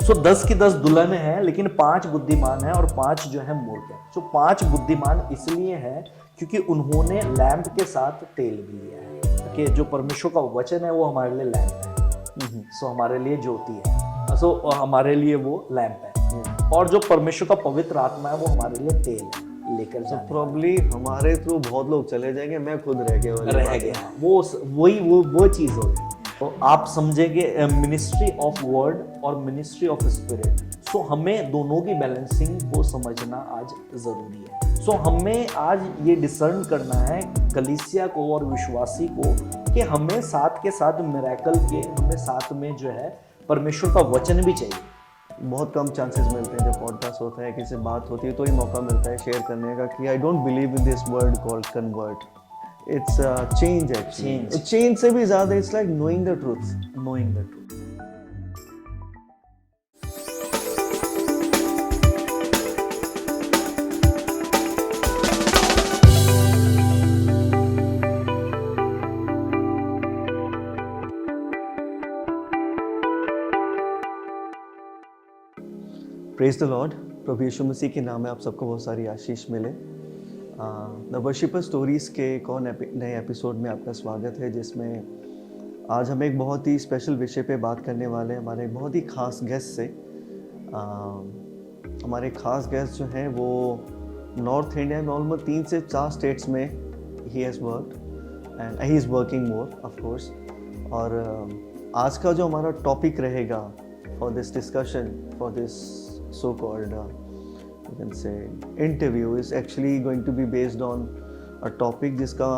सो 10 की 10 दुल्हन है, लेकिन 5 बुद्धिमान है और 5 जो है मूर्ख है। सो 5 बुद्धिमान इसलिए है क्योंकि उन्होंने लैंप के साथ तेल भी लिया है कि जो परमेश्वर का वचन है वो हमारे लिए लैंप है। सो हमारे लिए ज्योति है, सो हमारे लिए वो लैंप है। और जो परमेश्वर का पवित्र आत्मा है वो हमारे लिए तेल है लेकर तो जाने। प्रॉब्ली हमारे थ्रू बहुत लोग चले जाएंगे, मैं खुद रह गया वो चीज हो गई। तो आप समझेंगे मिनिस्ट्री ऑफ वर्ड और मिनिस्ट्री ऑफ स्पिरिट। सो हमें दोनों की बैलेंसिंग को समझना आज जरूरी है। सो हमें आज ये डिसर्न करना है कलीसिया को और विश्वासी को कि हमें साथ के साथ मिरेकल के, हमें साथ में जो है परमेश्वर का वचन भी चाहिए। बहुत कम चांसेस मिलते हैं जब पॉडकास्ट होता है, किसी से बात होती है तो ही मौका मिलता है शेयर करने का कि I don't believe in this word called convert, it's change actually. Change से भी ज़्यादा it's like knowing the truth. Knowing the truth. Praise the lord. प्रभु यीशु मसीह के नाम में आप सबको बहुत सारी आशीष मिले। द वर्शिपर स्टोरीज़ के एक और नए एपिसोड में आपका स्वागत है, जिसमें आज हम एक बहुत ही स्पेशल विषय पे बात करने वाले हैं हमारे एक बहुत ही ख़ास गेस्ट से। हमारे ख़ास गेस्ट जो हैं वो नॉर्थ इंडिया में ऑलमोस्ट 3 से 4 स्टेट्स में he has worked and he is working more of course. और आज का जो हमारा टॉपिक रहेगा for this discussion, for this so-called you can say interview is actually going to be based on a topic जिसका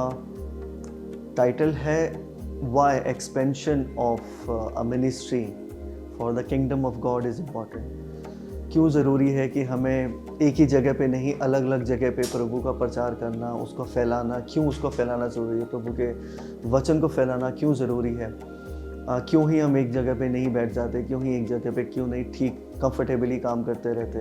title है why expansion of a ministry for the kingdom of God is important। क्यों ज़रूरी है कि हमें एक ही जगह पे नहीं, अलग अलग जगह पे प्रभु का प्रचार करना, उसको फैलाना, क्यों उसको फैलाना ज़रूरी है, प्रभु के वचन को फैलाना क्यों ज़रूरी है, क्यों ही हम एक जगह पे नहीं बैठ जाते, क्यों ही एक जगह पे क्यों नहीं ठीक कंफर्टेबली काम करते रहते,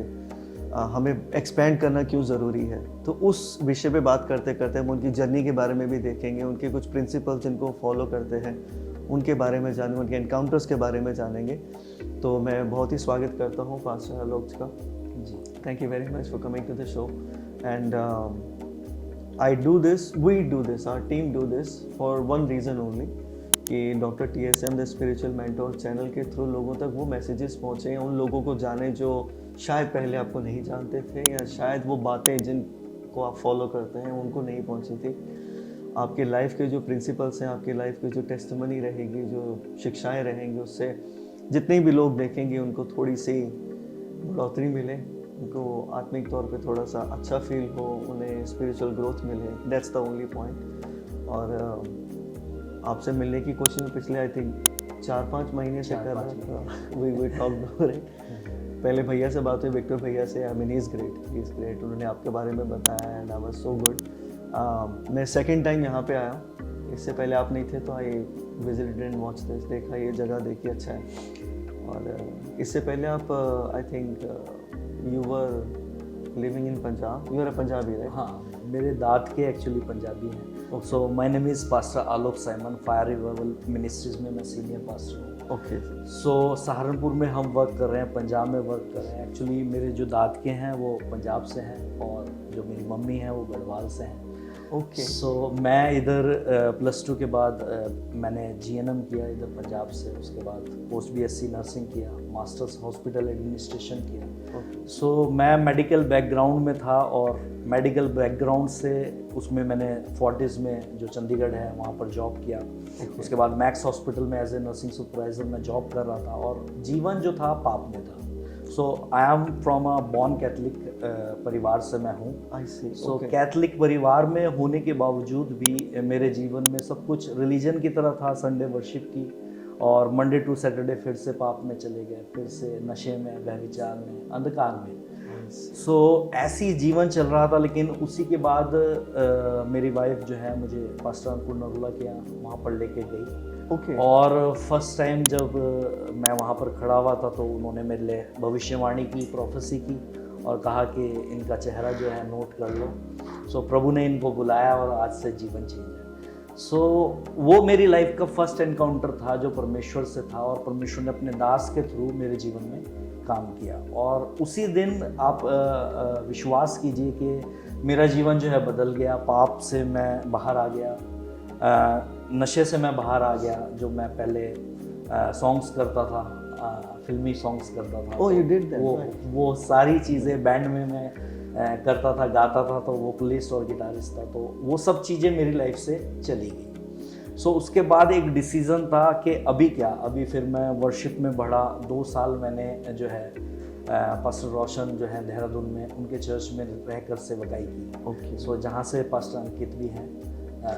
हमें एक्सपेंड करना क्यों ज़रूरी है। तो उस विषय पे बात करते करते हम उनकी जर्नी के बारे में भी देखेंगे, उनके कुछ प्रिंसिपल्स जिनको फॉलो करते हैं उनके बारे में जानेंगे, उनके एनकाउंटर्स के बारे में जानेंगे। तो मैं बहुत ही स्वागत करता हूँ पास्टर आलोक का। जी, thank you very much for coming to the show and we do this, our team do this for one reason only, कि doctor TSM the spiritual mentor channel के थ्रू लोगों तक वो मैसेजेस पहुँचे, उन लोगों को जाने जो शायद पहले आपको नहीं जानते थे, या शायद वो बातें जिनको आप फॉलो करते हैं उनको नहीं पहुँची थी। आपके लाइफ के जो प्रिंसिपल्स हैं, आपकी लाइफ की जो टेस्टिमनी रहेगी, जो शिक्षाएं रहेंगी, उससे जितने भी लोग देखेंगे उनको थोड़ी सी बढ़ोतरी मिले, उनको आत्मिक तौर पे थोड़ा सा अच्छा फील हो, उन्हें स्पिरिचुअल ग्रोथ मिले। That's the only point. और आपसे मिलने की कोशिश में पिछले आई थिंक 4-5 महीने से कर रहा था। वी टॉक पहले भैया से बात हुई, विक्टर भैया से। I mean he is great. उन्होंने आपके बारे में बताया and I was so good. मैं सेकंड टाइम यहाँ पे आया, इससे पहले आप नहीं थे तो I visited and watch this, देखा ये जगह देखी, अच्छा है। और इससे पहले आप I think you were living in Punjab, you are a Punjabi right? हाँ, मेरे दाद के एक्चुअली पंजाबी हैं। So my name is pastor Alok Simon, fire revival ministries में मैं सीनियर पास्टर हूँ। ओके। सो सहारनपुर में हम वर्क कर रहे हैं, पंजाब में वर्क कर रहे हैं। एक्चुअली मेरे जो दाद के हैं वो पंजाब से हैं और जो मेरी मम्मी हैं वो गढ़वाल से हैं। ओके। सो मैं इधर +2 के बाद मैंने GNM किया इधर पंजाब से, उसके बाद पोस्ट BSc नर्सिंग किया, मास्टर्स हॉस्पिटल एडमिनिस्ट्रेशन किया। सो मैं मेडिकल बैकग्राउंड में था और मेडिकल बैकग्राउंड से उसमें मैंने फोर्टिस में जो चंडीगढ़ है वहाँ पर जॉब किया। उसके बाद मैक्स हॉस्पिटल में एज ए नर्सिंग सुपरवाइज़र मैं जॉब कर रहा था और जीवन जो था पाप में था। So I am from a born Catholic परिवार से मैं हूँ। आई सी। सो कैथलिक परिवार में होने के बावजूद भी मेरे जीवन में सब कुछ रिलीजन की तरह था, संडे वर्शिप की, और मंडे टू सैटरडे फिर से पाप में चले गए, फिर से नशे में, व्यभिचार में, अंधकार में। सो ऐसी जीवन चल रहा था। लेकिन उसी के बाद मेरी वाइफ जो है मुझे पास्टर अंकुर नरूला के यहाँ वहाँ पर लेके गई। ओके। और फर्स्ट टाइम जब मैं वहाँ पर खड़ा हुआ था तो उन्होंने मेरे लिए भविष्यवाणी की, प्रोफेसी की और कहा कि इनका चेहरा जो है नोट कर लो। सो प्रभु ने इनको बुलाया और आज से जीवन चेंज है। सो वो मेरी लाइफ का फर्स्ट एनकाउंटर था जो परमेश्वर से था और परमेश्वर ने अपने दास के थ्रू मेरे जीवन में काम किया और उसी दिन आप विश्वास कीजिए कि मेरा जीवन जो है बदल गया। पाप से मैं बाहर आ गया, नशे से मैं बाहर आ गया। जो मैं पहले सॉन्ग्स करता था, फिल्मी सॉन्ग्स करता था। Oh, you did that, वो सारी चीज़ें बैंड में मैं करता था, गाता था, तो वोकलिस्ट और गिटारिस्ट था, तो वो सब चीज़ें मेरी लाइफ से चली गई। सो उसके बाद एक डिसीज़न था कि अभी क्या, अभी फिर मैं वर्शिप में बढ़ा। 2 साल मैंने जो है पास्टर रोशन जो है देहरादून में, उनके चर्च में रहकर सेवकाई की। ओके, सो जहाँ से पास्टर अंकित भी हैं,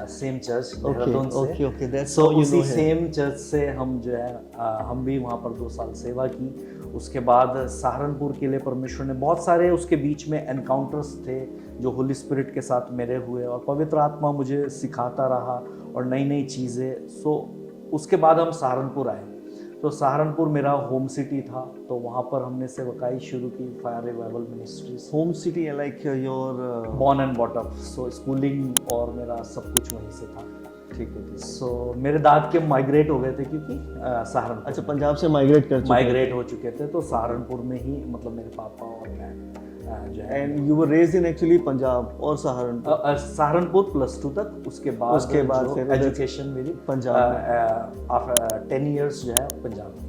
सेम चर्च देहरादून से। Okay, that's so how you उसी नो हिम। सेम चर्च से हम जो है हम भी वहाँ पर 2 साल सेवा की। उसके बाद सहारनपुर के लिए परमेश्वर ने बहुत सारे उसके बीच में एनकाउंटर्स थे जो होली स्पिरिट के साथ मेरे हुए, और पवित्र आत्मा मुझे सिखाता रहा और नई नई चीज़ें। सो उसके बाद हम सहारनपुर आए। तो सहारनपुर मेरा होम सिटी था, तो वहाँ पर हमने सेवकाई शुरू की, fire revival ministries. Home city like your born and bought up, so schooling और मेरा सब कुछ वहीं से था। ठीक है। सो मेरे दाद के माइग्रेट हो गए थे क्योंकि सहारनपुर, अच्छा, पंजाब से माइग्रेट कर चुके माइग्रेट हो चुके थे, तो सहारनपुर में ही मतलब मेरे पापा और मैं जो है। And you were raised in actually Punjab और सहारनपुर? सहारनपुर +2 तक, उसके बाद फिर एजुकेशन मेरी पंजाब 10 इयर्स जो है पंजाब में।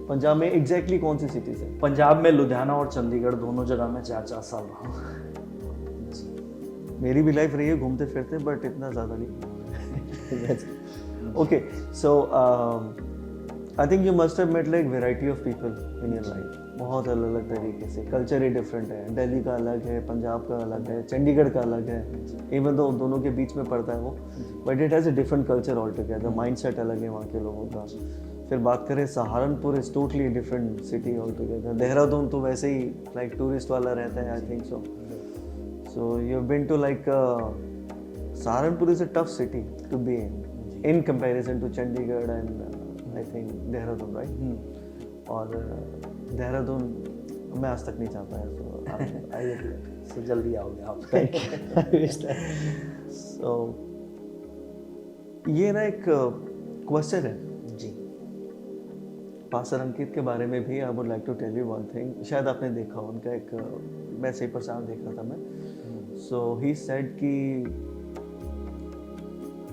पंजाब में एग्जैक्टली कौन सी सिटी से? पंजाब में लुधियाना और चंडीगढ़, दोनों जगह में 4-4 साल रहा हूँ। मेरी भी लाइफ रही है घूमते फिरते, बट इतना ज़्यादा नहीं। Okay, so I think you must have met like variety of people in your life. बहुत अलग अलग तरीके से, कल्चर ही डिफरेंट है। दिल्ली का अलग है, पंजाब का अलग है, चंडीगढ़ का अलग है। इवन तो दोनों के बीच में पड़ता है वो, but it has a different culture all together. Mindset अलग है वहाँ के लोगों का। फिर बात करें Saharanpur, is totally different city all together. Dehradun तो वैसे ही लाइक टूरिस्ट वाला रहता है, I think so. So you have been to like Saharanpur is a tough city to be in comparison to Chandigarh and I think Dehradun, right? और देहरादून मैं आज तक नहीं जा पाया, सो जल्दी आओगे आप। Thank you. सो ये ना एक क्वेश्चन है जी, पास्टर अंकित के बारे में भी। I would like to tell you one thing, शायद आपने देखा उनका एक मैसेज प्रचार देखा था मैं। सो ही सेड कि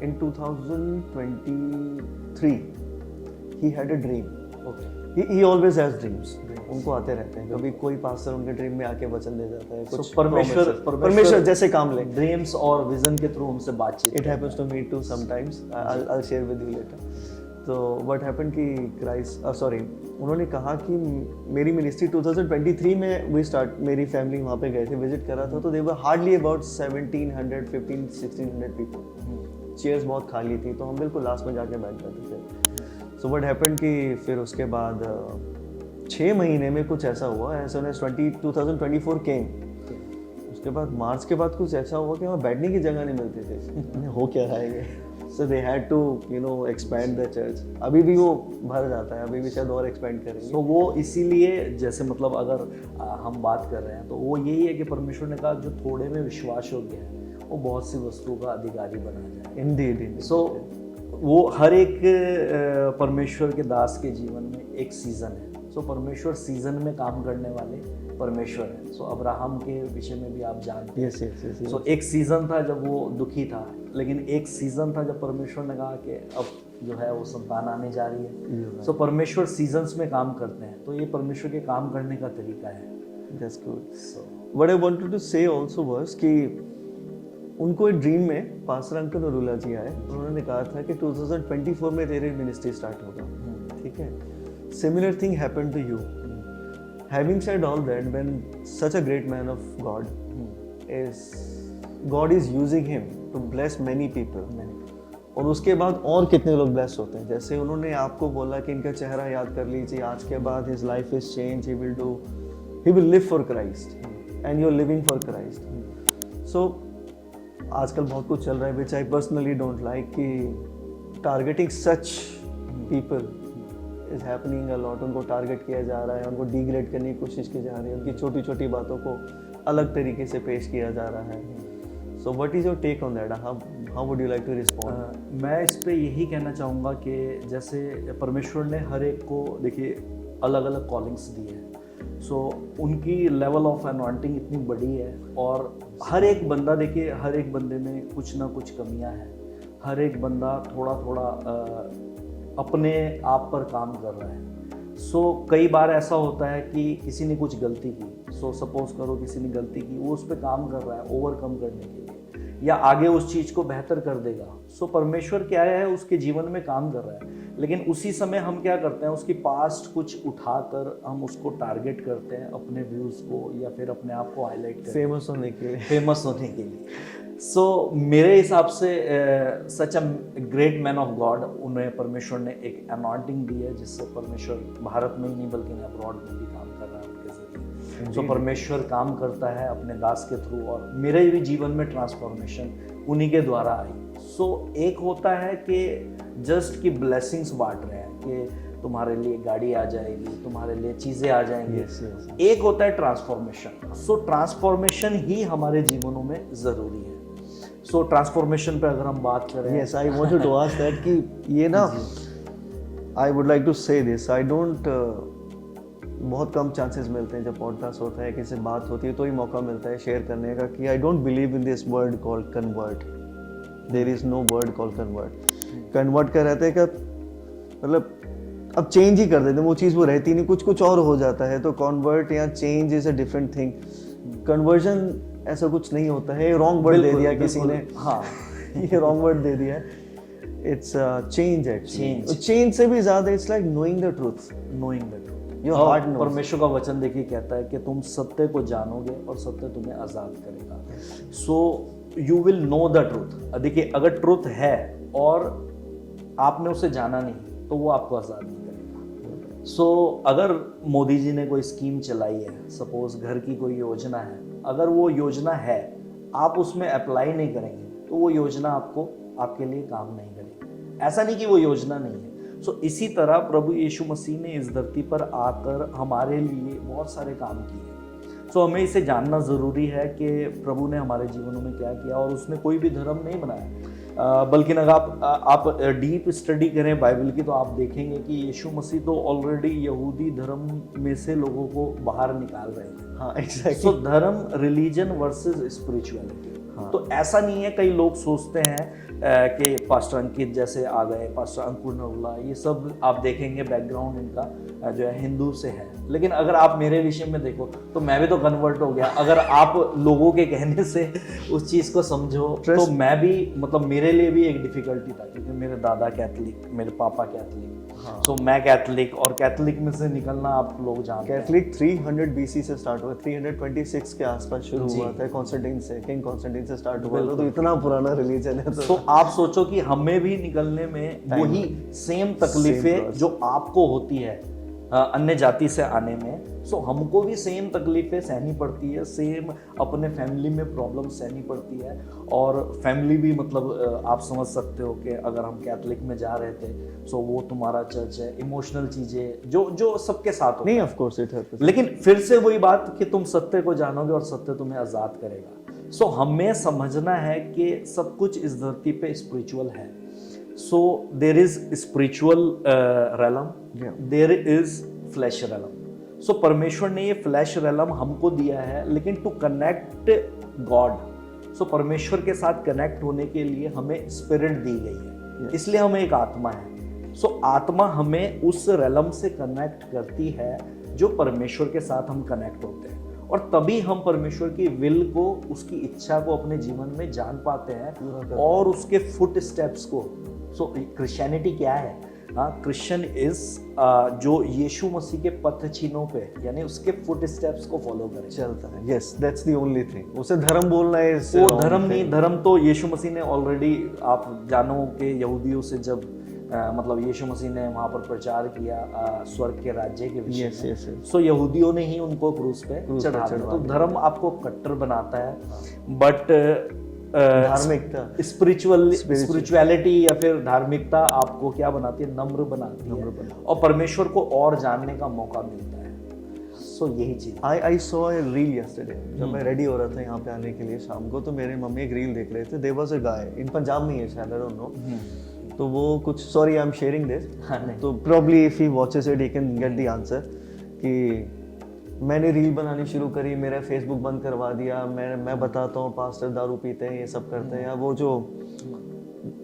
in 2023 he had a dream. Okay. He always has dreams. उनको आते रहते हैं, कभी कोई पास्टर उनके ड्रीम में आके वचन दे जाता है, कुछ परमेश्वर जैसे काम ले, ड्रीम्स और विजन के थ्रू उनसे बातचीत। It happens to me too sometimes. I'll share with you later. तो what happened कि उन्होंने कहा कि मेरी मिनिस्ट्री 2023 में मेरी फैमिली वहाँ पे गए थे, विजिट करा था, तो they were hardly about 1600 people. Chairs बहुत खाली थी, तो हम बिल्कुल लास्ट में जाके बैठ जाते थे। सो व्हाट हैपेंड कि फिर उसके बाद 6 महीने में कुछ ऐसा हुआ, ऐसा 2024 केम। उसके बाद मार्च के बाद कुछ ऐसा हुआ कि वहाँ बैठने की जगह नहीं मिलती थी। हो क्या रहा है ये? So they had to expand the church. अभी भी वो भर जाता है, अभी भी शायद और एक्सपैंड करेंगे। तो वो इसीलिए, जैसे मतलब अगर हम बात कर रहे हैं तो वो यही है कि परमेश्वर ने कहा जो थोड़े में विश्वास योग्य है वो बहुत सी वस्तुओं का अधिकारी बना जाए। इंडीड। सो वो हर एक परमेश्वर के दास के जीवन में एक सीज़न है। सो परमेश्वर सीज़न में काम करने वाले परमेश्वर है। सो अब्राहम के विषय में भी आप जानते हैं। yes. सो एक सीज़न था जब वो दुखी था, लेकिन एक सीज़न था जब परमेश्वर ने कहा कि अब जो है वो संतान आने जा रही है। सो परमेश्वर सीजन्स में काम करते हैं, तो ये परमेश्वर के काम करने का तरीका है। That's good. So what I wanted to say also was कि उनको एक ड्रीम में पास्टर अंकल नरूला जी आए, उन्होंने कहा था कि 2024 में तेरी मिनिस्ट्री स्टार्ट होगा। ठीक है, similar thing happened to you. Having said all that, when such a great man of God is using him to bless many people, और उसके बाद और कितने लोग ब्लेस होते हैं। जैसे उन्होंने आपको बोला कि इनका चेहरा याद कर लीजिए, आज के बाद his life is change, he will live for Christ and you are living for Christ. So आजकल बहुत कुछ चल रहा है which I personally don't like, कि targeting such people is happening a lot. उनको टारगेट किया जा रहा है, उनको डिग्रेड करने की कोशिश की जा रही है, उनकी छोटी छोटी बातों को अलग तरीके से पेश किया जा रहा है। So what is your take on that? How would you like to respond? मैं इस पे यही कहना चाहूँगा कि जैसे परमेश्वर ने हर एक को, देखिए, अलग अलग कॉलिंग्स दी है। सो उनकी लेवल ऑफ अनॉइंटिंग इतनी बड़ी है, और हर एक बंदा, देखिए हर एक बंदे में कुछ ना कुछ कमियां हैं, हर एक बंदा थोड़ा थोड़ा अपने आप पर काम कर रहा है। सो कई बार ऐसा होता है कि किसी ने कुछ गलती की, सो सपोज करो किसी ने गलती की, वो उस पर काम कर रहा है ओवरकम करने के लिए, या आगे उस चीज़ को बेहतर कर देगा। सो परमेश्वर क्या है, उसके जीवन में काम कर रहा है, लेकिन उसी समय हम क्या करते हैं, उसकी पास्ट कुछ उठाकर हम उसको टारगेट करते हैं अपने व्यूज़ को, या फिर अपने आप को हाईलाइट करते हैं फेमस होने के लिए। फेमस होने के लिए। सो मेरे हिसाब से such a great man of God, उन्हें परमेश्वर ने एक अनॉइंटिंग दी है, जिससे परमेश्वर भारत में ही नहीं बल्कि अब्रॉड में भी काम कर रहा है उनके जरिए। सो परमेश्वर काम करता है अपने दास के थ्रू, और मेरे भी जीवन में ट्रांसफॉर्मेशन उन्हीं के द्वारा आई। सो एक होता है कि जस्ट कि ब्लेसिंग्स बांट रहे हैं कि तुम्हारे लिए गाड़ी आ जाएगी, तुम्हारे लिए चीज़ें आ जाएंगी। yes. एक होता है ट्रांसफॉर्मेशन। सो ट्रांसफॉर्मेशन ही हमारे जीवनों में ज़रूरी है। सो ट्रांसफॉर्मेशन पे अगर हम बात करें, Yes, I wanted to ask that कि ये ना, I would like to say this, I don't बहुत कम चांसेस मिलते हैं जब पॉडकास्ट होता है, किसी से बात होती है तो ही मौका मिलता है शेयर करने का कि I don't believe in this word called convert. There is no word called convert. Convert का रहता है कि मतलब अब चेंज ही कर देते हैं, वो चीज़ वो रहती नहीं, कुछ कुछ और हो जाता है। तो कन्वर्ट या change is a different thing. Conversion ऐसा कुछ नहीं होता है, रॉन्ग वर्ड दे दिया किसी ने, हाँ ये रॉन्ग वर्ड दे दिया है। It's change actually. चेंज से भी ज़्यादा it's like knowing the truth. Knowing the truth. Your heart knows. परमेश्वर का वचन देखिए कहता है कि तुम सत्य को जानोगे और सत्य तुम्हें आज़ाद करेगा। So you will know the truth. देखिए अगर ट्रूथ है और आपने उसे जाना नहीं तो वो आपको आज़ाद नहीं करेगा। सो अगर मोदी जी ने कोई स्कीम चलाई है, सपोज घर की कोई योजना है, अगर वो योजना है आप उसमें अप्लाई नहीं करेंगे तो वो योजना आपको आपके लिए काम नहीं करेगी। ऐसा नहीं कि वो योजना नहीं है। सो इसी तरह प्रभु यीशु मसीह ने इस धरती पर आकर हमारे लिए बहुत सारे काम किए। सो हमें इसे जानना ज़रूरी है कि प्रभु ने हमारे जीवनों में क्या किया, और उसने कोई भी धर्म नहीं बनाया, बल्कि अगर आप डीप स्टडी करें बाइबल की तो आप देखेंगे कि यीशु मसीह तो ऑलरेडी यहूदी धर्म में से लोगों को बाहर निकाल रहे हैं। हाँ एग्जैक्टली। सो धर्म, रिलीजन वर्सेस स्पिरिचुअलिटी। तो ऐसा नहीं है, कई लोग सोचते हैं कि पास्टर अंकित जैसे आ गए, पास्टर अंकुर नवला, ये सब आप देखेंगे बैकग्राउंड इनका जो है हिंदू से है, लेकिन अगर आप मेरे विषय में देखो तो मैं भी तो कन्वर्ट हो गया। अगर आप लोगों के कहने से उस चीज़ को समझो तो मैं भी, मतलब मेरे लिए भी एक डिफिकल्टी था, क्योंकि मेरे दादा कैथलिक, मेरे पापा कैथलिक, सो मैं कैथलिक, और कैथलिक में से निकलना आप लोग जानते हैं। कैथलिक 300 BC से स्टार्ट हुआ, 326 के आसपास शुरू हुआ था, कॉन्स्टेंटाइन से, किंग कॉन्स्टेंटाइन से स्टार्ट हुआ था, तो इतना पुराना रिलीजन है। तो आप सोचो कि हमें भी निकलने में वही सेम तकलीफें जो आपको होती है अन्य जाति से आने में, सो हमको भी सेम तकलीफें सहनी पड़ती है, सेम अपने फैमिली में प्रॉब्लम सहनी पड़ती है। और फैमिली भी, मतलब आप समझ सकते हो कि अगर हम कैथलिक में जा रहे थे, सो वो तुम्हारा चर्च है, इमोशनल चीज़ें जो सबके साथ होता नहीं, ऑफ कोर्स इट हैपेंस, लेकिन फिर से वही बात कि तुम सत्य को जानोगे और सत्य तुम्हें आज़ाद करेगा। सो हमें समझना है कि सब कुछ इस धरती पे स्पिरिचुअल है। So there is spiritual realm, there is flesh realm. So परमेश्वर ने ये फ्लैश रेलम हमको दिया है, लेकिन टू कनेक्ट गॉड, सो परमेश्वर के साथ कनेक्ट होने के लिए हमें स्पिरिट दी गई है, इसलिए हमें एक आत्मा है। सो आत्मा हमें उस रेलम से कनेक्ट करती है जो परमेश्वर के साथ हम कनेक्ट होते हैं, और तभी हम परमेश्वर की विल को, उसकी इच्छा को अपने जीवन में जान पाते हैं और उसके फुट स्टेप्स को। सो क्रिश्चियनिटी क्या है? क्रिश्चियन इज जो यीशु मसीह के पथ चिन्हों पे, यानी उसके फुट स्टेप्स को फॉलो करे चलता है। Yes, that's the only thing. उसे धर्म बोलना है, वो धर्म नहीं, धर्म तो यीशु मसीह ने ऑलरेडी, आप जानो कि यहूदियों से जब मतलब यीशु मसीह ने वहाँ पर प्रचार किया स्वर्ग के राज्य के विषय में, सो यहूदियों ने ही उनको क्रूस पे चढ़ा दिया। तो धर्म आपको कट्टर बनाता है, बट धार्मिकता, स्पिरिचुअलिटी या फिर धार्मिकता आपको क्या बनाती है? नम्र बनाती है, और परमेश्वर को और जानने का मौका मिलता है। सो यही चीज। I saw a reel yesterday, जब मैं रेडी हो रहा था यहाँ पे आने के लिए शाम को, तो मेरे मम्मी एक रील देख रहे थे। There was a guy in Punjab में, है शायद, आई डोंट नो, तो वो कुछ, sorry I am sharing this, तो probably if he watches it he can get the answer, कि मैंने रील बनानी शुरू करी, मेरा फेसबुक बंद करवा दिया, मैं बताता हूँ पास्टर दारू पीते हैं, ये सब करते हैं, या वो जो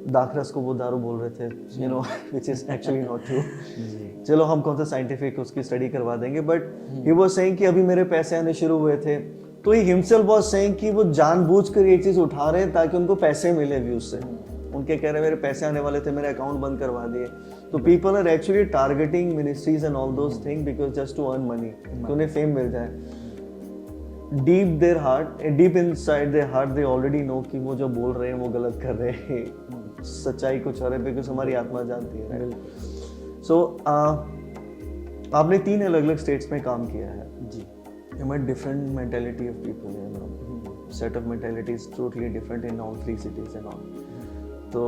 दाखरस को वो दारू बोल रहे थे, you know, which is actually not true. चलो हम कौन सा साइंटिफिक उसकी स्टडी करवा देंगे, बट ही वाज सेइंग कि अभी मेरे पैसे आने शुरू हुए थे, तो ही हिमसेल्फ वाज सेइंग कि वो जानबूझकर ये चीज उठा रहे हैं ताकि उनको पैसे मिले व्यूज से। उनके कह रहे मेरे पैसे आने वाले थे, मेरे अकाउंट बंद करवा दिए। तो people are actually targeting ministries and all those thing because just to earn money, कि उन्हें फेम मिल जाए। Deep their heart, deep inside their heart they already know कि वो जो बोल रहे हैं वो गलत कर रहे हैं, सच्चाई कुछ और है, बिकॉज हमारी आत्मा जानती है। सो आपने 3 अलग अलग स्टेट्स में काम किया है जी। Different mentality of people, you know, set of mentalities totally different in all 3 cities and all. तो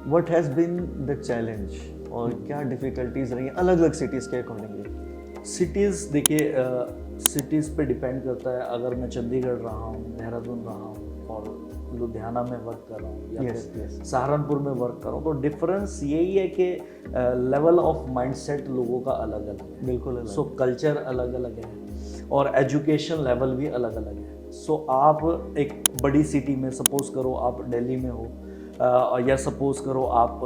what has been the challenge, और क्या डिफिकल्टीज रही हैं अलग अलग सिटीज के अकॉर्डिंगली? सिटीज़ देखिए, सिटीज़ पे डिपेंड करता है। अगर मैं चंडीगढ़ रहा हूँ, देहरादून रहा हूँ और लुधियाना में वर्क कर रहा हूँ, या फिर सहारनपुर में वर्क कर रहा हूँ, तो डिफरेंस यही है कि लेवल ऑफ माइंडसेट लोगों का अलग अलग है। बिल्कुल। सो कल्चर अलग अलग है और एजुकेशन लेवल भी अलग अलग है। सो आप एक बड़ी सिटी में, सपोज करो आप दिल्ली में हो, या सपोज करो आप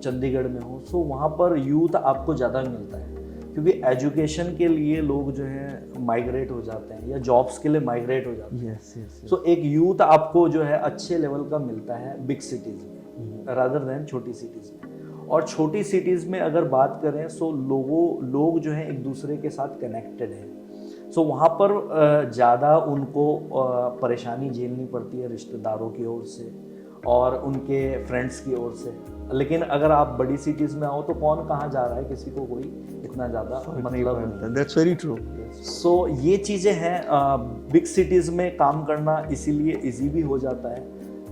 चंडीगढ़ में हो, सो वहाँ पर यूथ आपको ज़्यादा मिलता है, क्योंकि एजुकेशन के लिए लोग जो है माइग्रेट हो जाते हैं या जॉब्स के लिए माइग्रेट हो जाते हैं। सो एक यूथ आपको जो है अच्छे लेवल का मिलता है बिग सिटीज़ में रादर देन छोटी सिटीज़ में। और छोटी सिटीज़ में अगर बात करें, सो लोग जो हैं एक दूसरे के साथ कनेक्टेड हैं। सो वहाँ पर ज़्यादा उनको परेशानी झेलनी पड़ती है रिश्तेदारों की ओर से और उनके फ्रेंड्स की ओर से। लेकिन अगर आप बड़ी सिटीज़ में आओ तो कौन कहाँ जा रहा है, किसी को कोई इतना ज़्यादा मतलब नहीं। That's very true. सो ये चीज़ें हैं। बिग सिटीज़ में काम करना इसीलिए इजी भी हो जाता है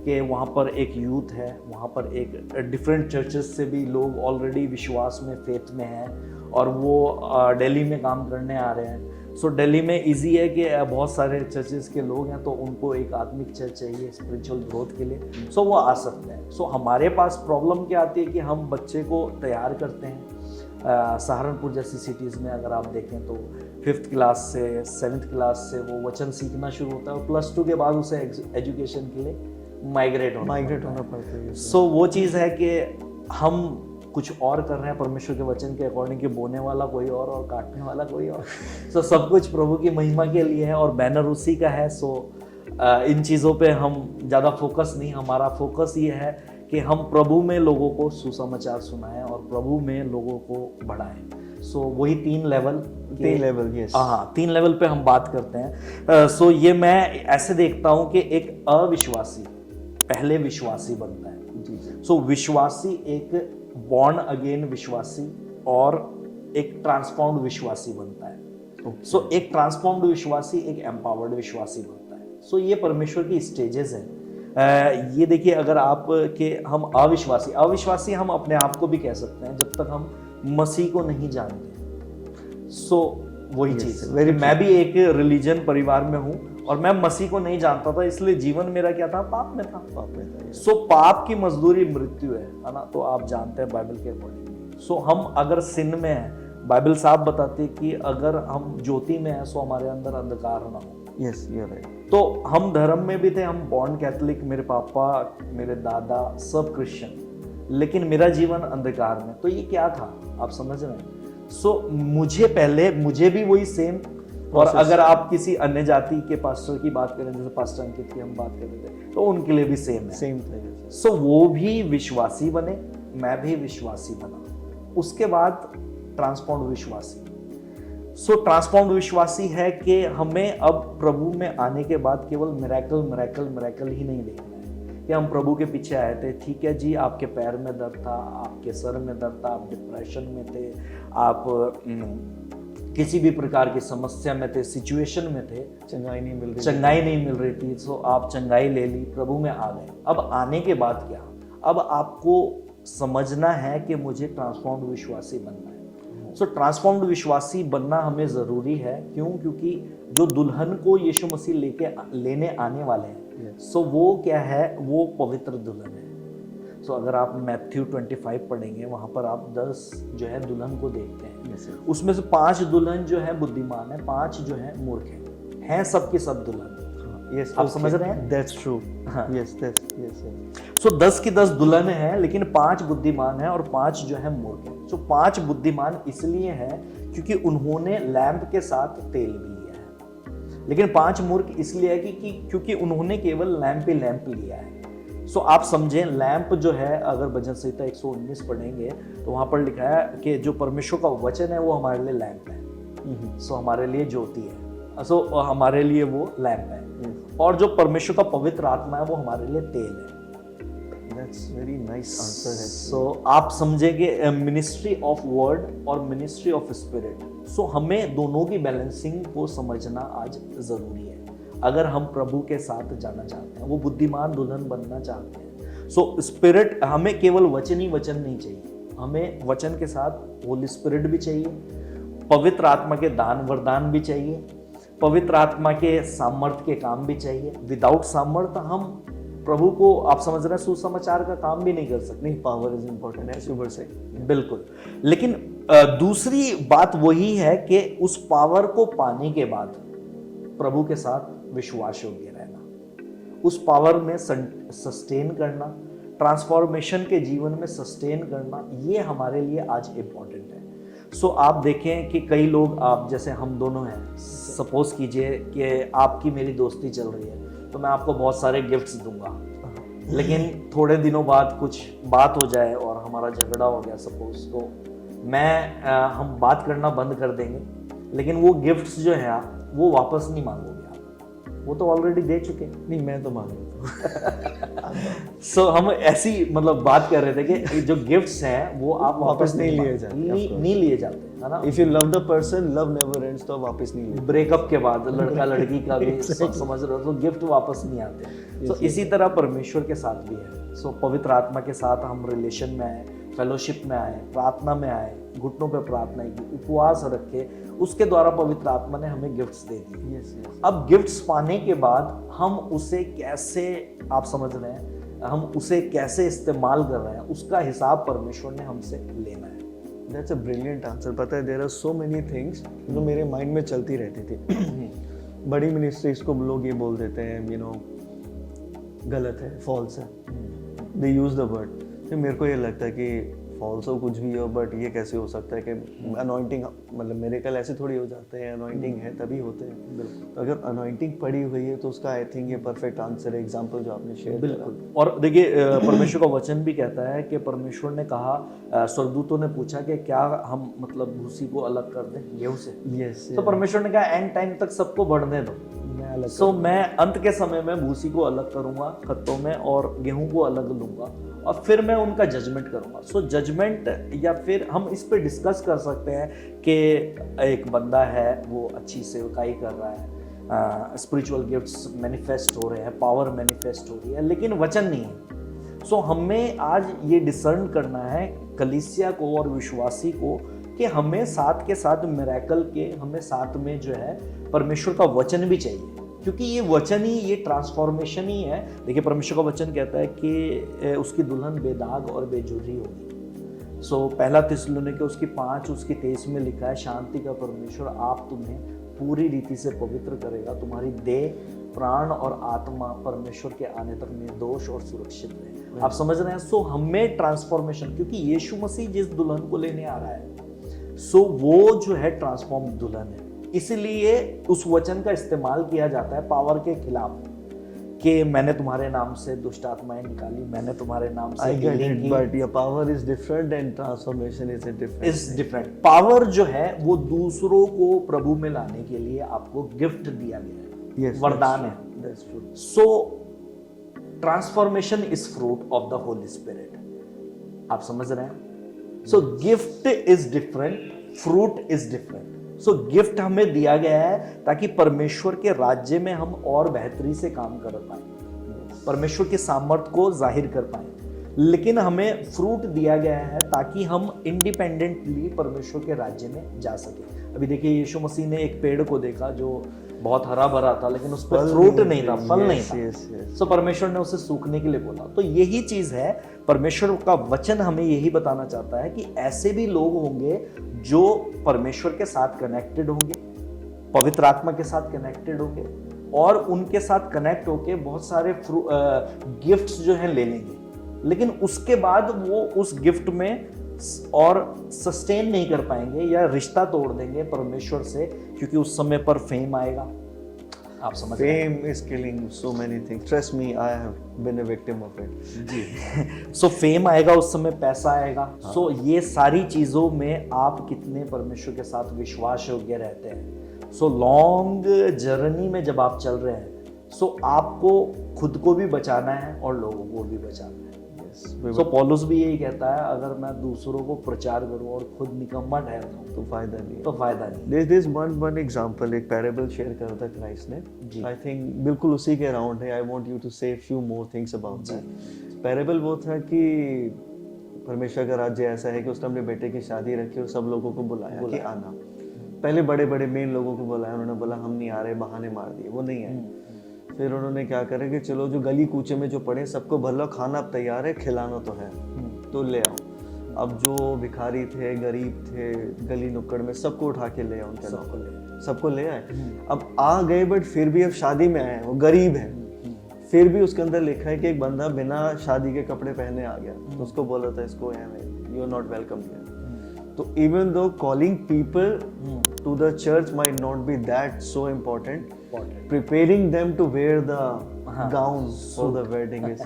कि वहाँ पर एक यूथ है, वहाँ पर एक डिफरेंट चर्चेस से भी लोग ऑलरेडी विश्वास में, फेथ में हैं, और वो दिल्ली में काम करने आ रहे हैं। सो दिल्ली में इजी है कि बहुत सारे चर्चेस के लोग हैं, तो उनको एक आत्मिक चर्च चाहिए स्पिरिचुअल ग्रोथ के लिए, सो वो आ सकते हैं। सो हमारे पास प्रॉब्लम क्या आती है कि हम बच्चे को तैयार करते हैं। सहारनपुर जैसी सिटीज़ में अगर आप देखें तो 5th क्लास से 7th क्लास से वो वचन सीखना शुरू होता है, और +2 के बाद उसे एजुकेशन के लिए माइग्रेट होना पड़ता है। सो वो चीज़ है कि हम कुछ और कर रहे हैं परमेश्वर के वचन के अकॉर्डिंग, कि बोने वाला कोई और काटने वाला कोई और। सो सब कुछ प्रभु की महिमा के लिए है और बैनर उसी का है। सो इन चीज़ों पे हम ज़्यादा फोकस नहीं, हमारा फोकस ये है कि हम प्रभु में लोगों को सुसमाचार सुनाएं और प्रभु में लोगों को बढ़ाएं। सो वही 3 लेवल, यस, हाँ 3 लेवल पे हम बात करते हैं। सो ये मैं ऐसे देखता हूँ कि एक अविश्वासी पहले विश्वासी बनता है। सो विश्वासी एक बॉर्न अगेन विश्वासी और एक ट्रांसफॉर्म्ड विश्वासी बनता है। सो एक ट्रांसफॉर्म्ड विश्वासी एक एम्पावर्ड विश्वासी बनता है। सो ये परमेश्वर की स्टेजेस हैं। ये देखिए, अगर आप के हम अविश्वासी हम अपने आप को भी कह सकते हैं जब तक हम मसीह को नहीं जानते। सो वही चीज़, मैं भी एक रिलीजन परिवार में हूँ और मैं मसीह को नहीं जानता था, इसलिए जीवन मेरा क्या था, पाप में था। सो पाप की मजदूरी मृत्यु है ना, तो आप जानते हैं बाइबल के अकॉर्डिंग। सो हम अगर सिन में हैं, बाइबल साफ बताती है कि अगर हम ज्योति में हैं सो हमारे अंदर अंधकार ना हो। Yes, you are right. तो हम धर्म में भी थे, हम बॉर्न कैथलिक, मेरे पापा मेरे दादा सब क्रिश्चियन, लेकिन मेरा जीवन अंधकार में। तो ये क्या था, आप समझ रहे हैं? सो मुझे भी वही सेम। और अगर आप किसी अन्य जाति के पास्टर की बात करें, जैसे पास्टर अंकित की हम बात कर रहे थे, तो उनके लिए भी सेम है। सो वो भी विश्वासी बने, मैं भी विश्वासी बना। उसके बाद ट्रांसफॉर्म्ड विश्वासी। सो ट्रांसफॉर्म्ड विश्वासी है कि हमें अब प्रभु में आने के बाद केवल मिरेकल ही नहीं देखना है कि हम प्रभु के पीछे आए थे, ठीक है जी, आपके पैर में दर्द था, आपके सर में दर्द था, आप डिप्रेशन में थे, आप किसी भी प्रकार की समस्या में थे, सिचुएशन में थे, चंगाई नहीं मिल रही थी। सो आप चंगाई ले ली, प्रभु में आ गए। अब आने के बाद क्या, अब आपको समझना है कि मुझे ट्रांसफॉर्म्ड विश्वासी बनना है। सो ट्रांसफॉर्म्ड विश्वासी बनना हमें ज़रूरी है। क्यों? क्योंकि जो दुल्हन को यीशु मसीह लेने आने वाले हैं, सो वो क्या है, वो पवित्र दुल्हन है। सो अगर आप मैथ्यू 25 पढ़ेंगे वहाँ पर आप 10 जो है दुल्हन को देखते हैं। Yes, sir. उसमें से 5 दुल्हन जो है बुद्धिमान है, 5 जो है मूर्ख हैं सबके सब दुल्हन। Yes, आप समझ रहे हैं? That's true. हाँ। Yes, yes. सो 10 की 10 दुल्हन है, लेकिन 5 बुद्धिमान है और 5 जो है मूर्ख है। सो 5 बुद्धिमान इसलिए है क्योंकि उन्होंने लैंप के साथ तेल भी लिया है, लेकिन 5 मूर्ख इसलिए है कि क्योंकि उन्होंने केवल लैंप पे लैंप लिया है। सो आप समझें, लैंप जो है, अगर भजन संहिता 119 पढ़ेंगे तो वहां पर लिखा है कि जो परमेश्वर का वचन है वो हमारे लिए लैंप है। सो हमारे लिए ज्योति है, सो हमारे लिए वो लैंप है। और जो परमेश्वर का पवित्र आत्मा है वो हमारे लिए तेल है। That's very nice answer. सो आप समझेंगे मिनिस्ट्री ऑफ वर्ड और मिनिस्ट्री ऑफ स्पिरिट। सो हमें दोनों की बैलेंसिंग को समझना आज जरूरी है अगर हम प्रभु के साथ जाना चाहते हैं, वो बुद्धिमान दुल्हन बनना चाहते हैं। सो स्पिरिट, हमें केवल वचन ही वचन नहीं चाहिए, हमें वचन के साथ होली स्पिरिट भी चाहिए, पवित्र आत्मा के दान वरदान भी चाहिए, पवित्र आत्मा के सामर्थ्य के काम भी चाहिए। विदाउट सामर्थ्य हम प्रभु को, आप समझ रहे हैं, सुसमाचार का काम भी नहीं कर सकते। नहीं, power is important as you were say. बिल्कुल, लेकिन दूसरी बात वही है कि उस पावर को पाने के बाद प्रभु के साथ विश्वास योग्य रहना, उस पावर में सस्टेन करना, ट्रांसफॉर्मेशन के जीवन में सस्टेन करना, ये हमारे लिए आज इम्पोर्टेंट है। सो आप देखें कि कई लोग, आप जैसे हम दोनों हैं, सपोज कीजिए कि आपकी मेरी दोस्ती चल रही है तो मैं आपको बहुत सारे गिफ्ट्स दूंगा, लेकिन थोड़े दिनों बाद कुछ बात हो जाए और हमारा झगड़ा हो गया सपोज, तो हम बात करना बंद कर देंगे, लेकिन वो गिफ्ट्स जो है आप वो वापस नहीं मांगोगे, आप वो तो ऑलरेडी दे चुके हैं। नहीं, मैं तो मांग रहा हूँ। सो हम ऐसी मतलब बात कर रहे थे कि जो गिफ्ट्स हैं वो आप वापस नहीं लिए जाते, नहीं लिए जाते, है ना। If you love the person, love never ends, तो वापस नहीं लिए। ब्रेकअप के बाद लड़का लड़की का भी समझ रहे हो, तो गिफ्ट वापस नहीं आते। तो इसी तरह परमेश्वर के साथ भी है। सो पवित्र आत्मा के साथ हम रिलेशन में आए, फेलोशिप में आए, प्रार्थना में आए, घुटनों पे प्रार्थना की, उपवास रखे, उसके द्वारा पवित्र आत्मा ने हमें गिफ्ट्स दे दिए। अब गिफ्ट्स पाने के बाद हम उसे कैसे, आप समझ रहे हैं, हम उसे कैसे इस्तेमाल कर रहे हैं, उसका हिसाब परमेश्वर ने हमसे लेना है। That's a brilliant answer. पता है, there are so many things जो मेरे माइंड में चलती रहती थी। बड़ी मिनिस्ट्रीज को लोग ये बोल देते हैं, गलत है, फॉल्स है, they use the word। फिर मेरे को ये लगता है कि फॉल्स हो कुछ भी हो, बट ये कैसे हो सकता है कि अनॉइंटिंग, मतलब मेरे कल ऐसे थोड़ी हो जाते हैं, अनॉइंटिंग है तभी होते हैं। बिल्कुल, तो अगर अनॉइंटिंग पड़ी हुई है तो उसका आई थिंक ये परफेक्ट आंसर है, एग्जांपल जो आपने शेयर किया। बिल्कुल, और देखिए परमेश्वर का वचन भी कहता है कि परमेश्वर ने कहा, स्वर्गदूतों ने पूछा कि क्या हम मतलब भूसी को अलग कर दें गेहूं से। यस, तो परमेश्वर ने कहा एंड टाइम तक सबको बढ़ने दो, सो मैं अंत के समय में भूसी को अलग करूंगा खत्तों में और गेहूं को अलग लूंगा और फिर मैं उनका जजमेंट करूंगा। सो जजमेंट, या फिर हम इस पे डिस्कस कर सकते हैं कि एक बंदा है वो अच्छी सेवकाई कर रहा है, स्पिरिचुअल गिफ्ट्स मैनिफेस्ट हो रहे हैं, पावर मैनिफेस्ट हो रही है, लेकिन वचन नहीं है। सो हमें आज ये डिसर्न करना है कलीसिया को और विश्वासी को कि हमें साथ के साथ मिरेकल के, हमें साथ में जो है परमेश्वर का वचन भी चाहिए, क्योंकि ये वचन ही, ये ट्रांसफॉर्मेशन ही है। देखिए परमेश्वर का वचन कहता है कि उसकी दुल्हन बेदाग और बेजुर्री होगी। सो पहला थिस्सलुनीके उसकी 5 उसकी 23 में लिखा है, शांति का परमेश्वर आप तुम्हें पूरी रीति से पवित्र करेगा, तुम्हारी देह, प्राण और आत्मा परमेश्वर के आने तक निर्दोष और सुरक्षित रहे। आप समझ रहे हैं। सो हमें ट्रांसफॉर्मेशन, क्योंकि यीशु मसीह जिस दुल्हन को लेने आ रहा है, सो वो जो है ट्रांसफॉर्म दुल्हन है, इसलिए उस वचन का इस्तेमाल किया जाता है पावर के खिलाफ कि मैंने तुम्हारे नाम से दुष्ट आत्माएं निकाली, मैंने तुम्हारे नाम से healing की। But your power is different and transformation is a different। Is different। Power जो है वो दूसरों को प्रभु में लाने के लिए आपको गिफ्ट दिया गया है, वरदान है। That's true। So transformation is fruit of the holy spirit. आप समझ रहे हैं। So gift is different, fruit is different. So gift हमें दिया गया है ताकि परमेश्वर के राज्य में हम और बेहतरी से काम कर पाए, परमेश्वर के सामर्थ्य को जाहिर कर पाए, लेकिन हमें फ्रूट दिया गया है ताकि हम इंडिपेंडेंटली परमेश्वर के राज्य में जा सके। अभी देखिए यीशु मसीह ने एक पेड़ को देखा जो बहुत हरा भरा था, लेकिन उस पर फ्रूट नहीं था, फल नहीं था। सो परमेश्वर ने उसे सूखने के लिए बोला। तो यही चीज है, परमेश्वर का वचन हमें यही बताना चाहता है कि ऐसे भी लोग होंगे जो परमेश्वर के साथ कनेक्टेड होंगे, पवित्र आत्मा के साथ कनेक्टेड होंगे और उनके साथ कनेक्ट होके बहुत सारे गिफ्ट्स जो हैं ले लेंगे, लेकिन उसके बाद वो उस गिफ्ट में और सस्टेन नहीं कर पाएंगे या रिश्ता तोड़ देंगे परमेश्वर से, क्योंकि उस समय पर फेम आएगा। आप समझ रहे हैं? Fame is killing so many things. Trust me, I have been a victim of it. जी। सो फेम आएगा, उस समय पैसा आएगा। सो ये सारी चीज़ों में आप कितने परमेश्वर के साथ विश्वास योग्य रहते हैं। सो लॉन्ग जर्नी में जब आप चल रहे हैं, सो आपको खुद को भी बचाना है और लोगों को भी बचाना है। सो पौलुस भी यही कहता है, अगर मैं दूसरों को प्रचार करूं और खुद निकम्मा ठहरूं तो फायदा नहीं, तो फायदा नहीं। There's one example, एक पैरेबल शेयर करा था क्राइस्ट ने। आई थिंक बिल्कुल उसी के अराउंड है। आई वांट यू टू से few more things about that. Parable वो था कि परमेश्वर का राज्य ऐसा है कि उसने अपने बेटे की शादी रखी और सब लोगों को बुलाया कि आना। पहले बड़े बड़े मेन लोगों को बुलाया, उन्होंने बोला हम नहीं आ रहे, बहाने मार दिए, वो नहीं आए। फिर उन्होंने क्या करा कि चलो जो गली कूचे में जो पड़े सबको भर लो, खाना अब तैयार है, खिलाना तो है, तो ले आओ। अब जो भिखारी थे, गरीब थे, गली नुक्कड़ में सबको उठा के ले आओ, उनके सबको ले आए। अब आ गए, बट फिर भी अब शादी में आए, वो गरीब है, फिर भी उसके अंदर लिखा है कि एक बंदा बिना शादी के कपड़े पहने आ गया, तो उसको बोला था इसको you are not welcome here. तो even though calling people to the church might not be that so important, preparing them to wear the gowns for the wedding is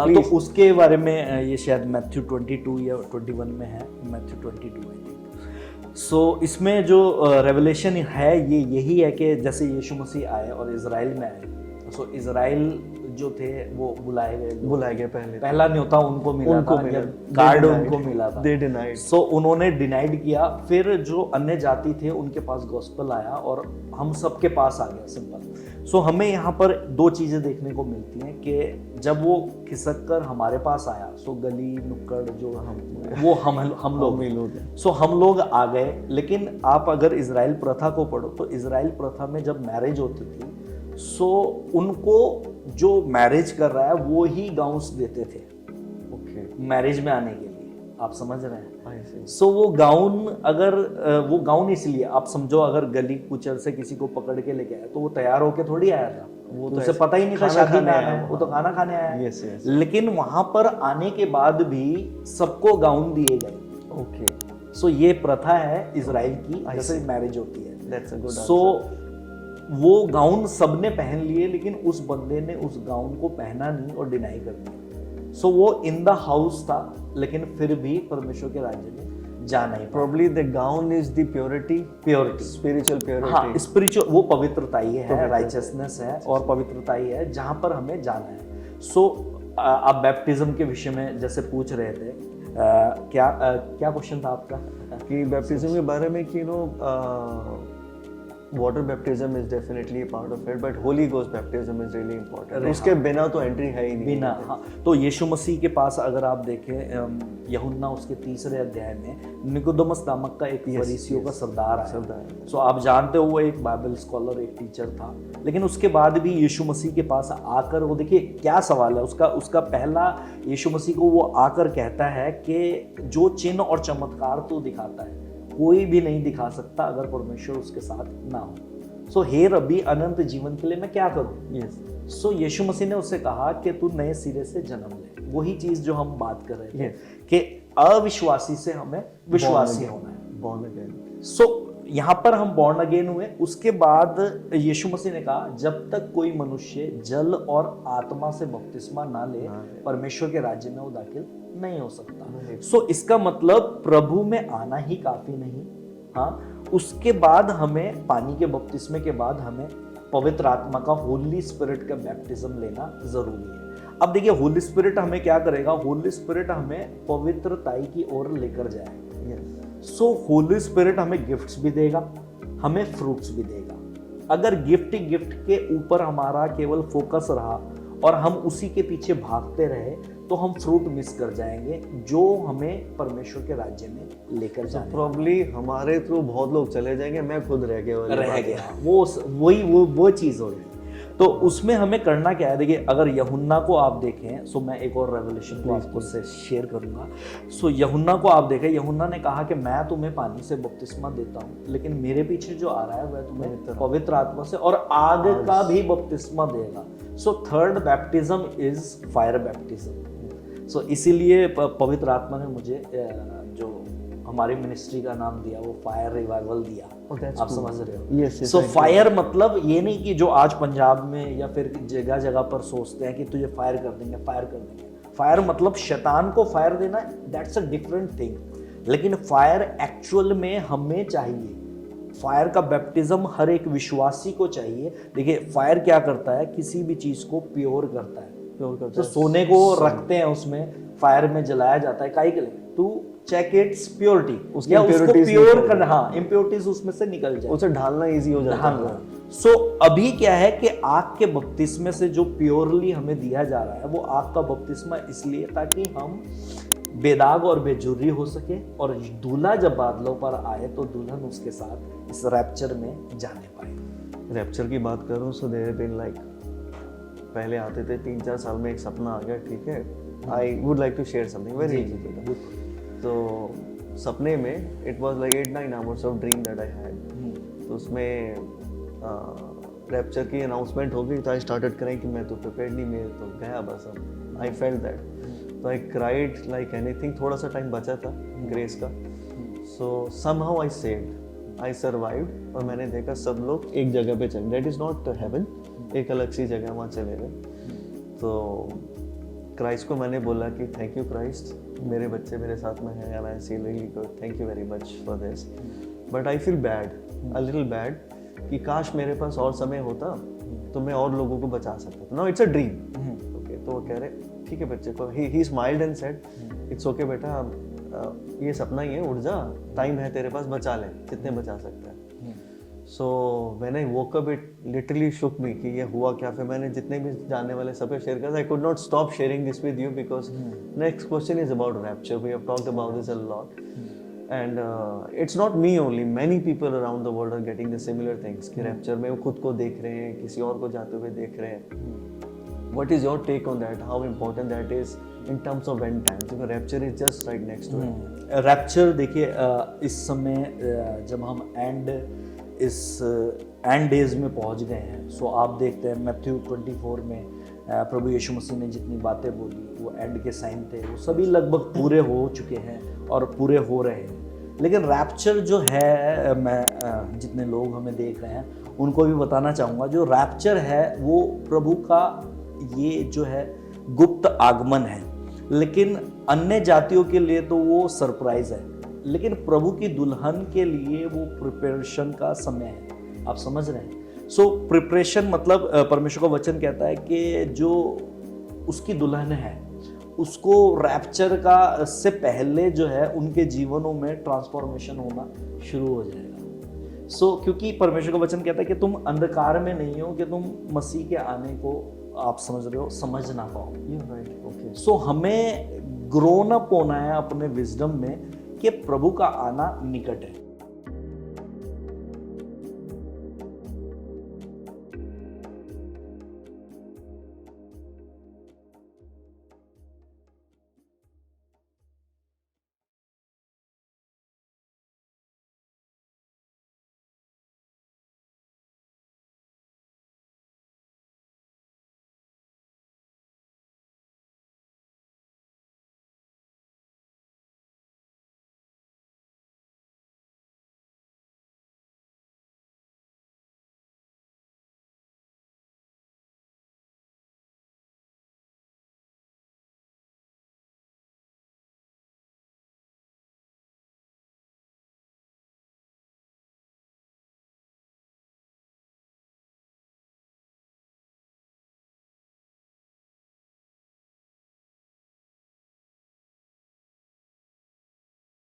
तो उसके बारे में ये शायद मैथ्यू 22 या 21 में है, मैथ्यू 22 आई थिंक। सो इसमें जो रेवलेशन है ये यही है कि जैसे यीशु मसीह आए और इजराइल में आए, सो इजराइल जो थे वो बुलाए गए, पहला न्योता उनको मिला था, कार्ड उनको मिला था, they denied। सो उन्होंने डिनाइड किया। फिर जो अन्य जाति थे उनके पास गॉस्पेल आया और हम सबके पास आ गया, सिंपल। सो हमें यहाँ पर दो चीज़ें देखने को मिलती हैं कि जब वो खिसक कर हमारे पास आया, सो गली नुक्कड़ जो हम लोग सो हम लोग आ गए। लेकिन आप अगर इजराइल प्रथा को पढ़ो तो इजराइल प्रथा में जब मैरिज होती थी, सो उनको जो मैरिज कर रहा है वो ही गाउन्स देते थे मैरिज में आने के लिए। आप समझ रहे हैं? सो वो गाउन इसलिए आप समझो, अगर गली कुचल से किसी को पकड़ के लेके आया तो वो तैयार होके थोड़ी आया था, वो तो उसे पता ही नहीं था शादी में आना है, वो तो खाना खाने आया है। लेकिन वहां पर आने के बाद भी सबको गाउन दिए गए। सो ये प्रथा है इजराइल की, जैसे मैरिज होती है। सो वो गाउन सबने पहन लिए, लेकिन उस बंदे ने उस गाउन को पहना नहीं और डिनाई कर दिया। सो वो इन द हाउस था, लेकिन फिर भी परमेश्वर के राज्य में जाना ही। Probably the gown is the purity, spiritual purity। हाँ, स्पिरिचुअल वो पवित्रता ही है, राइचसनेस है और पवित्रता ही है जहाँ पर हमें जाना है। सो आप बैप्टिज्म के विषय में जैसे पूछ रहे थे, क्या क्वेश्चन था आपका? कि बैप्टिज्म के बारे में कि water baptism is definitely part of it, but Holi ghost baptism is really important. उसके बिना तो एंट्री है ही नहीं। बिना, हाँ। तो यीशु मसीह के पास अगर आप देखें, यूहन्ना उसके 3 अध्याय में निकोदेमस नामक का एक फरीसियों का सरदार है। सो आप जानते हो वो एक बाइबल स्कॉलर, एक टीचर था, लेकिन उसके बाद भी यीशु मसीह के पास आकर वो देखिए क्या सवाल है उसका पहला, यीशु मसीह को वो आकर कहता है कि जो चिन्ह और चमत्कार तू दिखाता है कोई भी नहीं दिखा सकता अगर परमेश्वर उसके साथ ना हो। सो हे रब्बी, अनंत जीवन के लिए मैं क्या करूं? सो यीशु मसीह ने उससे कहा कि तू नए सिरे से जन्म ले। वही चीज जो हम बात कर रहे थे कि अविश्वासी से हमें विश्वासी होना है, बॉर्न अगेन। सो यहाँ पर हम बॉर्न अगेन हुए। उसके बाद यीशु मसीह ने कहा जब तक कोई मनुष्य जल और आत्मा से बपतिस्मा ना ले परमेश्वर के राज्य में वो दाखिल नहीं हो सकता। सो इसका मतलब प्रभु में आना ही काफी नहीं, हाँ, उसके बाद हमें पानी के बपतिस्मे के बाद हमें पवित्र आत्मा का, होली स्पिरिट का बैप्टिज्म लेना जरूरी है। अब देखिए होली स्पिरिट हमें क्या करेगा? होली स्पिरिट हमें पवित्रताई की ओर लेकर जाएगा। सो होली स्पिरिट हमें गिफ्ट्स भी देगा, हमें फ्रूट्स भी देगा। अगर गिफ्ट के ऊपर हमारा केवल फोकस रहा और हम उसी के पीछे भागते रहे तो हम फ्रूट मिस कर जाएंगे जो हमें परमेश्वर के राज्य में लेकर जाए। प्रॉब्ली हमारे थ्रू बहुत लोग चले जाएंगे, मैं खुद रह गया। वो चीज हो गई। तो उसमें हमें करना क्या है, देखिए अगर यूहन्ना को आप देखें, सो मैं एक और रेवलेशन को आपको से शेयर करूंगा। सो यूहन्ना को आप देखें, यूहन्ना ने कहा कि मैं तुम्हें पानी से बपतिस्मा देता हूँ, लेकिन मेरे पीछे जो आ रहा है वह तुम्हें पवित्र आत्मा से और आग का भी बपतिस्मा देगा। So third baptism is fire baptism. So इसीलिए पवित्र आत्मा ने मुझे जो हमारी मिनिस्ट्री का नाम दिया वो फायर रिवाइवल दिया। आप समझ रहे हो? सो फायर मतलब ये नहीं कि जो आज पंजाब में या फिर जगह जगह पर सोचते हैं कि तुझे फायर कर देंगे, फायर कर देंगे। फायर मतलब शैतान को फायर देना, दैट्स अ डिफरेंट थिंग। लेकिन फायर एक्चुअल में हमें चाहिए। फायर का बैप्टिज्म हर एक विश्वासी को चाहिए। देखिए फायर क्या करता है, किसी भी चीज को प्योर करता है। तो सोने को रखते हैं उसमें, फायर में जलाया जाता है, काहे के लिए? टू चेक इट्स प्योरिटी, या उसको प्योर करना, हाँ इम्प्योरिटीज उसमें से निकल जाए, उसे ढालना इजी हो जाता है। सो अभी क्या है कि आग के बपतिस्मे से जो प्योरली हमें दिया जा रहा है वो आग का बपतिस्मा इसलिए ताकि हम बेदाग और बेजुर्री हो सके, और दूल्हा जब बादलों पर आए तो दुल्हन उसके साथ इस रैप्चर में जाने पाए। रैप्चर की बात करूं सो देयर बीन लाइक, पहले आते थे 3-4 साल में एक सपना आ गया, ठीक है। I would like to share something very easy. तो सपने में it was like 8-9 hours of dream that I had. तो उसमें रैप्चर की अनाउंसमेंट हो गई, तो आई स्टार्टेड करें कि मैं तो प्रिपेयर्ड नहीं, मेरे तो गया बस अब। आई फेल्ट दैट, तो आई क्राइड लाइक एनीथिंग। थोड़ा सा टाइम बचा था ग्रेस का, सो somehow I saved, I survived. और मैंने देखा सब लोग एक जगह पे चले, दैट इज़ नॉट हेवन, एक अलग सी जगह वहाँ चले गए। तो क्राइस्ट को मैंने बोला कि थैंक यू क्राइस्ट, मेरे बच्चे मेरे साथ में हैं, and I feel really good, thank you very much for this. But I feel bad, a little bad, कि काश मेरे पास और समय होता तो मैं और लोगों को बचा सकता था। Now it's a dream, okay. तो वो कह रहे ठीक है बच्चे को, ही smiled and said it's okay बेटा, ये सपना ही है, उठ जा, टाइम है तेरे पास, बचा ले जितने बचा सकता है। So when I woke up it literally shook me कि ये हुआ क्या। फिर मैंने जितने भी जानने वाले सबके शेयर किया। I could not stop sharing this with you because next question is about rapture. We have talked about this a lot, and it's not me only, many people around the world are getting the similar things कि rapture में वो खुद को देख रहे हैं, किसी और को जाते हुए देख रहे हैं। What is your take on that, how important that is in terms of end times, because rapture is just right next to it. Rapture देखिए इस समय जब हम इस एंड डेज में पहुंच गए हैं, सो आप देखते हैं मैथ्यू 24 में प्रभु यीशु मसीह ने जितनी बातें बोली वो एंड के साइन थे, वो सभी लगभग पूरे हो चुके हैं और पूरे हो रहे हैं। लेकिन रैप्चर जो है, मैं जितने लोग हमें देख रहे हैं उनको भी बताना चाहूँगा, जो रैप्चर है वो प्रभु का ये जो है गुप्त आगमन है। लेकिन अन्य जातियों के लिए तो वो सरप्राइज है, लेकिन प्रभु की दुल्हन के लिए वो प्रिपरेशन का समय है। आप समझ रहे हैं? सो प्रिपरेशन मतलब परमेश्वर का वचन कहता है कि जो उसकी दुल्हन है उसको रैप्चर का से पहले जो है उनके जीवनों में ट्रांसफॉर्मेशन होना शुरू हो जाएगा। सो क्योंकि परमेश्वर का वचन कहता है कि तुम अंधकार में नहीं हो कि तुम मसीह के आने को, आप समझ रहे हो, समझ ना पाओ। ओके। सो हमें ग्रोन अप होना है अपने विजडम में कि प्रभु का आना निकट है।